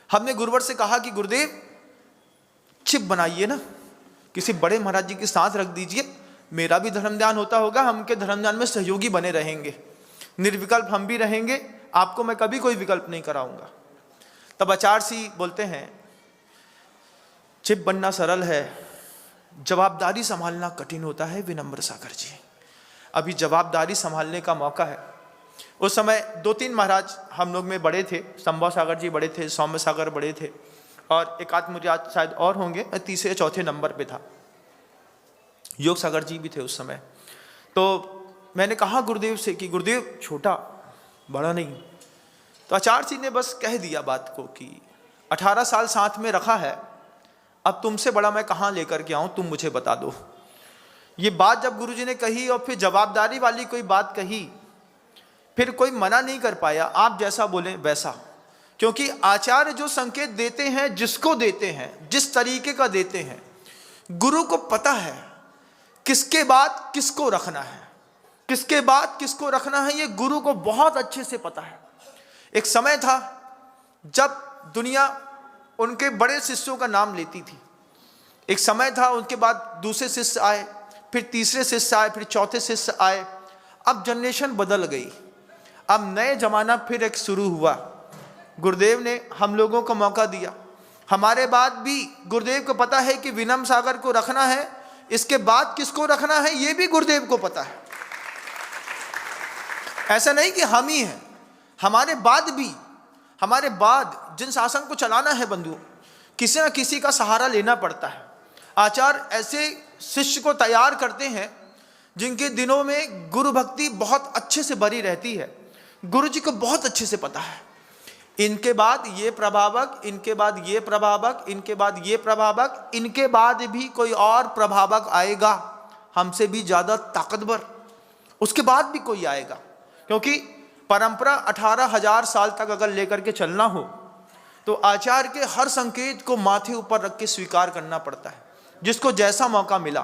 हमने गुरुवर से कहा कि गुरुदेव चिप बनाइए ना, किसी बड़े महाराज जी के साथ रख दीजिए, मेरा भी धर्म ध्यान होता होगा, हम उनके धर्म ध्यान में सहयोगी बने रहेंगे, निर्विकल्प हम भी रहेंगे, आपको मैं कभी कोई विकल्प नहीं कराऊंगा। तब आचार्य जी बोलते हैं, चिप बनना सरल है, जवाबदारी संभालना कठिन होता है विनम्र सागर जी। अभी जवाबदारी संभालने का मौका है। उस समय 2-3 महाराज हम लोग में बड़े थे, संभव सागर जी बड़े थे, सौम्य सागर बड़े थे, और एक आध मुझे आज शायद और होंगे, मैं 3 या 4 नंबर पे था। योग सागर जी भी थे उस समय। तो मैंने कहा गुरुदेव से कि गुरुदेव छोटा बड़ा नहीं। तो आचार्य जी ने बस कह दिया बात को कि 18 साल साथ में रखा है, अब तुमसे बड़ा मैं कहाँ लेकर के आऊँ, तुम मुझे बता दो। ये बात जब गुरुजी ने कही और फिर जवाबदारी वाली कोई बात कही, फिर कोई मना नहीं कर पाया, आप जैसा बोले वैसा। क्योंकि आचार्य जो संकेत देते हैं, जिसको देते हैं, जिस तरीके का देते हैं, गुरु को पता है किसके बाद किसको रखना है, किसके बाद किसको रखना है, ये गुरु को बहुत अच्छे से पता है। एक समय था जब दुनिया उनके बड़े शिष्यों का नाम लेती थी, एक समय था उनके बाद दूसरे शिष्य आए, फिर तीसरे शिष्य आए, फिर चौथे शिष्य आए। अब जनरेशन बदल गई, अब नए जमाना फिर एक शुरू हुआ। गुरुदेव ने हम लोगों को मौका दिया, हमारे बाद भी गुरुदेव को पता है कि विनम्र सागर को रखना है, इसके बाद किसको रखना है ये भी गुरुदेव को पता है। ऐसा नहीं कि हम ही हैं, हमारे बाद भी, हमारे बाद जिन शासन को चलाना है बंधुओं, किसी न किसी का सहारा लेना पड़ता है। आचार्य ऐसे शिष्य को तैयार करते हैं जिनके दिनों में गुरु भक्ति बहुत अच्छे से भरी रहती है। गुरु जी को बहुत अच्छे से पता है, इनके बाद ये प्रभावक, इनके बाद ये प्रभावक, इनके बाद ये प्रभावक, इनके बाद भी कोई और प्रभावक आएगा हमसे भी ज़्यादा ताकतवर, उसके बाद भी कोई आएगा। क्योंकि परंपरा 18,000 साल तक अगर लेकर के चलना हो तो आचार्य के हर संकेत को माथे ऊपर रख के स्वीकार करना पड़ता है। जिसको जैसा मौका मिला,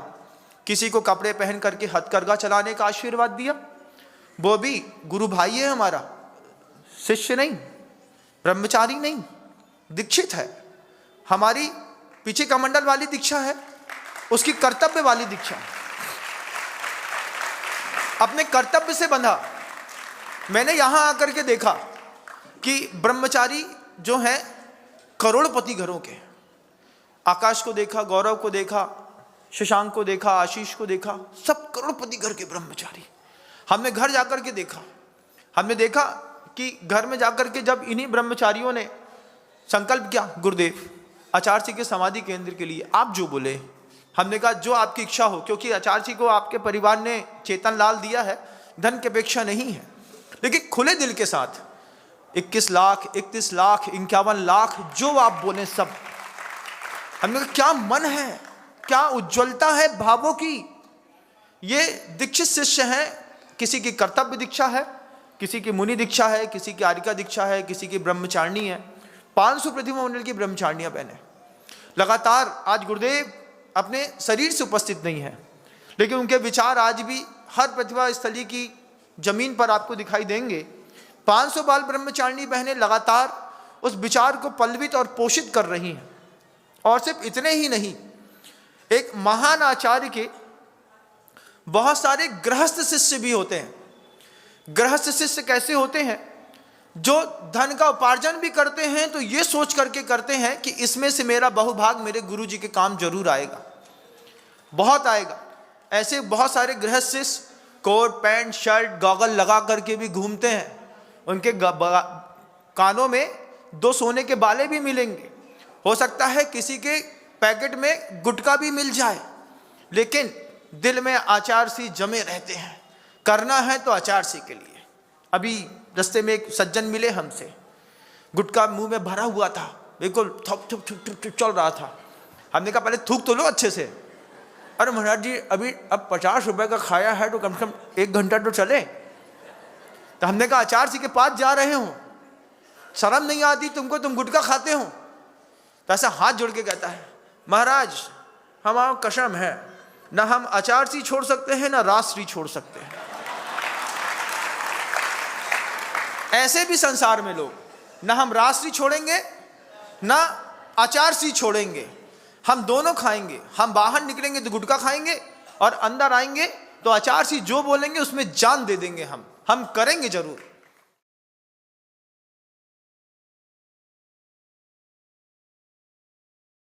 किसी को कपड़े पहन करके हथकरघा चलाने का आशीर्वाद दिया, वो भी गुरु भाई है हमारा, शिष्य नहीं, ब्रह्मचारी नहीं, दीक्षित है। हमारी पीछे कमंडल वाली दीक्षा है, उसकी कर्तव्य वाली दीक्षा है, अपने कर्तव्य से बंधा। मैंने यहां आकर के देखा कि ब्रह्मचारी जो हैं करोड़पति घरों के, आकाश को देखा, गौरव को देखा, शशांक को देखा, आशीष को देखा, सब करोड़पति घर के ब्रह्मचारी। हमने घर जाकर के देखा, हमने देखा कि घर में जाकर के जब इन्हीं ब्रह्मचारियों ने संकल्प किया, गुरुदेव आचार्य जी के समाधि केंद्र के लिए आप जो बोले, हमने कहा जो आपकी इच्छा हो, क्योंकि आचार्य जी को आपके परिवार ने चेतन लाल दिया है, धन की अपेक्षा नहीं है, लेकिन खुले दिल के साथ 21 लाख, 31 लाख, 51 लाख जो आप बोले सब। हमने कहा क्या मन है, क्या उज्ज्वलता है भावों की। ये दीक्षित शिष्य हैं, किसी की कर्तव्य दीक्षा है, किसी की मुनि दीक्षा है, किसी की आरिका दीक्षा है, किसी की ब्रह्मचारिणी है। 500 प्रतिमा मंडल की ब्रह्मचारिणियां बहने लगातार। आज गुरुदेव अपने शरीर से उपस्थित नहीं है, लेकिन उनके विचार आज भी हर प्रतिभा स्थली की जमीन पर आपको दिखाई देंगे। 500 बाल ब्रह्मचारिणी बहनें लगातार उस विचार को पल्लवित और पोषित कर रही हैं। और सिर्फ इतने ही नहीं, एक महान आचार्य के बहुत सारे गृहस्थ शिष्य भी होते हैं। गृहस्थ शिष्य कैसे होते हैं? जो धन का उपार्जन भी करते हैं तो ये सोच करके करते हैं कि इसमें से मेरा बहुभाग मेरे गुरु जी के काम जरूर आएगा, बहुत आएगा। ऐसे बहुत सारे गृहस्थ शिष्य कोट पैंट शर्ट गॉगल लगा करके भी घूमते हैं, उनके कानों में 2 सोने के बाले भी मिलेंगे, हो सकता है किसी के पैकेट में गुटखा भी मिल जाए, लेकिन दिल में आचार्य सी जमे रहते हैं। करना है तो आचार्य सी के लिए। अभी रास्ते में एक सज्जन मिले हमसे, गुटखा मुंह में भरा हुआ था, बिल्कुल थप थप थप थप चल रहा था। हमने कहा पहले थूक तो लो अच्छे से। अरे महाराज जी अभी अब 50 रुपए का खाया है तो कम से कम 1 घंटा तो चले। तो हमने कहा आचार्य जी के पास जा रहे हो, शर्म नहीं आती तुमको, तुम गुटखा खाते हो? तो ऐसा हाथ जोड़ के कहता है, महाराज हमारा कसम है, ना हम आचार्य जी छोड़ सकते हैं ना राष्ट्री छोड़ सकते हैं। ऐसे भी संसार में लोग, ना हम राष्ट्री छोड़ेंगे ना अचार सी छोड़ेंगे, हम दोनों खाएंगे। हम बाहर निकलेंगे तो गुटखा खाएंगे और अंदर आएंगे तो अचार सी जो बोलेंगे उसमें जान दे देंगे। हम करेंगे जरूर।